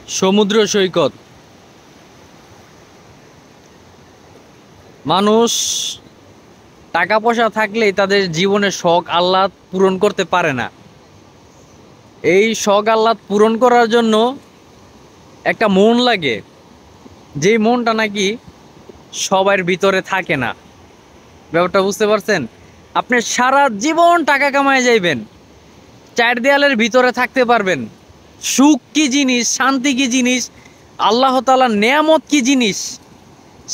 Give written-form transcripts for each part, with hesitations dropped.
সমুদ্র সৈকত। মানুষ টাকা পয়সা থাকলেই তাদের জীবনের শখ আহ্লাদ পূরণ করতে পারে না। এই শখ আহ্লাদ পূরণ করার জন্য একটা মন লাগে, যেই মনটা নাকি সবার ভিতরে থাকে না। ব্যাপারটা বুঝতে পারছেন? আপনি সারা জীবন টাকা কামায় যাইবেন, চার দেয়ালের ভিতরে থাকতে পারবেন, সুখ কি জিনিস, শান্তি কি জিনিস, আল্লাহ তাআলার নেয়ামত কি জিনিস,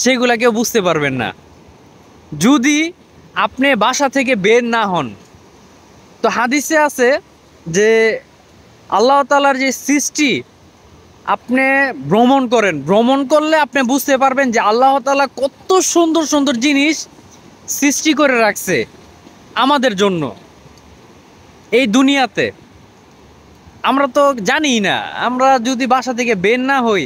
সেগুলা কেউ বুঝতে পারবেন না যদি আপনি বাসা থেকে বের না হন। তো হাদিসে আছে যে আল্লাহ তাআলার যে সৃষ্টি আপনি ভ্রমণ করেন, ভ্রমণ করলে আপনি বুঝতে পারবেন যে আল্লাহ তাআলা কত সুন্দর সুন্দর জিনিস সৃষ্টি করে রাখছে আমাদের জন্য এই দুনিয়াতে। আমরা তো জানি না, আমরা যদি বাসা থেকে বের না হই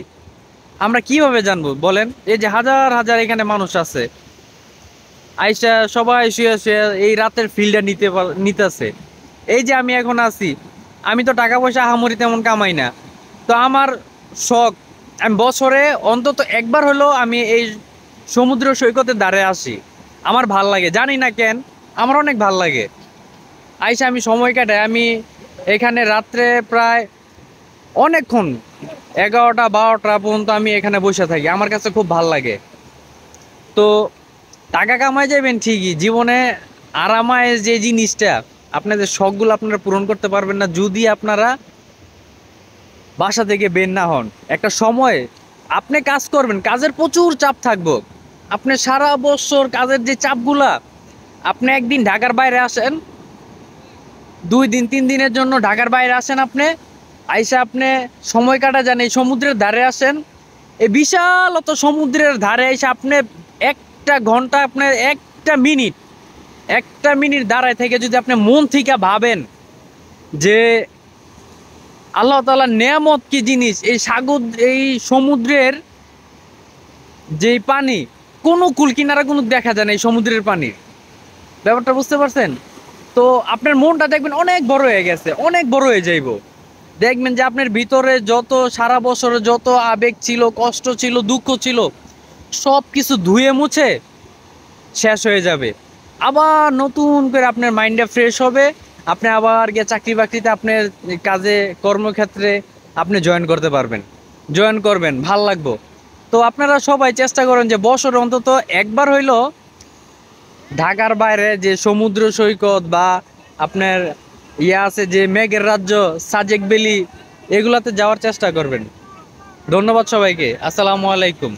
আমরা কিভাবে জানবো বলেন? এই যে হাজার হাজার এখানে মানুষ আছে, আইসা সবাই শুয়ে শুয়ে এই রাতের ফিল্ডটা নিতেছে। এই যে আমি এখন আছি, আমি তো টাকা পয়সা আহামরি তেমন কামাই না, তো আমার শখ আমি বছরে অন্তত একবার হলেও আমি এই সমুদ্র সৈকতের ধারে আসি। আমার ভাল লাগে, জানি না কেন, আমার অনেক ভাল লাগে। আইসা আমি সময় কাটাই, আমি এখানে রাত্রে প্রায় অনেকক্ষণ 11টা 12টা পর্যন্ত আমি এখানে বসে থাকি, আমার কাছে খুব ভাল লাগে। তো টাকা কামাই যাবেন ঠিকই, জীবনে আরামায়ের যে জিনিসটা, আপনাদের শখগুলো আপনারা পূরণ করতে পারবেন না যদি আপনারা বাসা থেকে বের না হন। একটা সময় আপনি কাজ করবেন, কাজের প্রচুর চাপ থাকবো, আপনি সারা বছর কাজের যে চাপগুলা, আপনি একদিন ঢাকার বাইরে আসেন, 2 দিন 3 দিনের জন্য ঢাকার বাইরে আসেন, আপনি আইসা আপনি সময় কাটা যান, এই সমুদ্রের ধারে আসেন, এই বিশাল অত সমুদ্রের ধারে এসে আপনি একটা ঘন্টা, আপনার একটা মিনিট দাঁড়ায় থেকে যদি আপনি মন থেকে ভাবেন যে আল্লাহ তাআলার নেয়ামত কি জিনিস, এই সাগর এই সমুদ্রের যেই পানি, কোনো কুল কিনারা কোনো দেখা যায় না এই সমুদ্রের পানির। ব্যাপারটা বুঝতে পারছেন? তো আপনার মনটা দেখবেন অনেক বড় হয়ে গেছে, অনেক বড় হয়ে যাইব। দেখবেন যে আপনার ভিতরে যত সারা বছরে যত আবেগ ছিল, কষ্ট ছিল, দুঃখ ছিল, সব কিছু ধুয়ে মুছে শেষ হয়ে যাবে। আবার নতুন করে আপনার মাইন্ডটা ফ্রেশ হবে, আপনি আবার গিয়ে চাকরি বাকরিতে আপনার কাজে কর্মক্ষেত্রে আপনি জয়েন করতে পারবেন, জয়েন করবেন, ভাল লাগবো। তো আপনারা সবাই চেষ্টা করেন যে বছর অন্তত একবার হইলো ঢাকার বাইরে যে সমুদ্র সৈকত বা আপনার আছে যে মেঘের রাজ্য, সাজেক ভ্যালি, এগুলাতে যাওয়ার চেষ্টা করবেন। ধন্যবাদ সবাইকে, আসসালামু আলাইকুম।